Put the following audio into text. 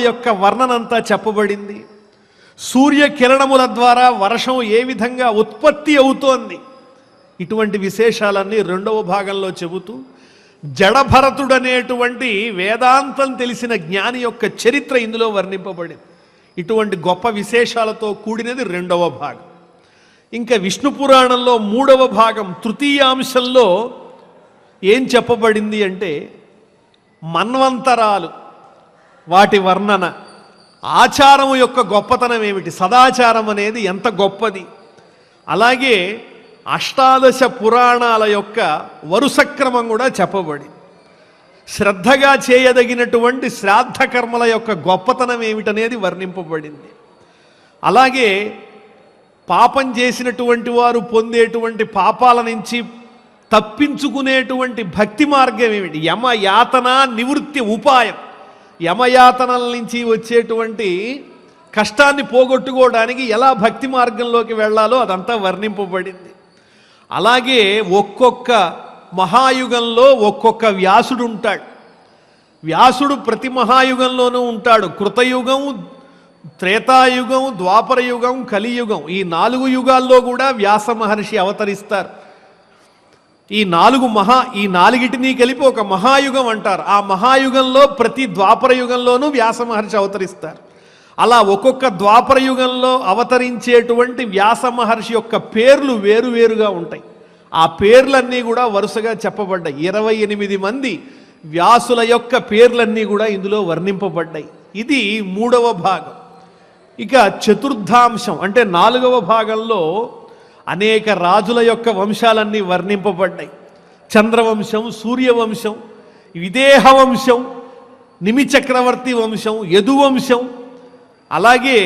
యొక్క వర్ణనంతా చెప్పబడింది. సూర్యకిరణముల ద్వారా వర్షం ఏ విధంగా ఉత్పత్తి అవుతోంది, ఇటువంటి విశేషాలన్నీ రెండవ భాగంలో చెబుతూ జడభరతుడనేటువంటి వేదాంతం తెలిసిన జ్ఞాని యొక్క చరిత్ర ఇందులో వర్ణింపబడింది. ఇటువంటి గొప్ప విశేషాలతో కూడినది రెండవ భాగం. ఇంకా విష్ణు పురాణంలో మూడవ భాగం తృతీయాంశంలో ఏం చెప్పబడింది అంటే మన్వంతరాలు, వాటి వర్ణన, ఆచారం యొక్క గొప్పతనం ఏమిటి, సదాచారం అనేది ఎంత గొప్పది, అలాగే అష్టాదశ పురాణాల యొక్క వరుసక్రమం కూడా చెప్పబడింది. శ్రద్ధగా చేయదగినటువంటి శ్రాద్ధ కర్మల యొక్క గొప్పతనం ఏమిటనేది వర్ణింపబడింది. అలాగే పాపం చేసినటువంటి వారు పొందేటువంటి పాపాల నుంచి తప్పించుకునేటువంటి భక్తి మార్గం ఏమిటి, యమయాతన నివృత్తి ఉపాయం, యమయాతనల నుంచి వచ్చేటువంటి కష్టాన్ని పోగొట్టుకోవడానికి ఎలా భక్తి మార్గంలోకి వెళ్ళాలో అదంతా వర్ణింపబడింది. అలాగే ఒక్కొక్క మహాయుగంలో ఒక్కొక్క వ్యాసుడు ఉంటాడు. వ్యాసుడు ప్రతి మహాయుగంలోనూ ఉంటాడు. కృతయుగం, త్రేతాయుగం, ద్వాపరయుగం, కలియుగం, ఈ 4 యుగాల్లో కూడా వ్యాస మహర్షి అవతరిస్తారు. ఈ నాలుగిటిని కలిపి ఒక మహాయుగం అంటారు. ఆ మహాయుగంలో ప్రతి ద్వాపరయుగంలోనూ వ్యాస మహర్షి అవతరిస్తారు. అలా ఒక్కొక్క ద్వాపరయుగంలో అవతరించేటువంటి వ్యాస మహర్షి యొక్క పేర్లు వేరువేరుగా ఉంటాయి. ఆ పేర్లన్నీ కూడా వరుసగా చెప్పబడ్డాయి. 28 మంది వ్యాసుల యొక్క పేర్లన్నీ కూడా ఇందులో వర్ణింపబడ్డాయి. ఇది మూడవ భాగం. ఇక చతుర్థాంశం అంటే 4వ భాగంలో అనేక రాజుల యొక్క వంశాలన్నీ వర్ణింపబడ్డాయి. చంద్రవంశం, సూర్యవంశం, విదేహ వంశం, నిమి చక్రవర్తి వంశం, యదువంశం, అలాగే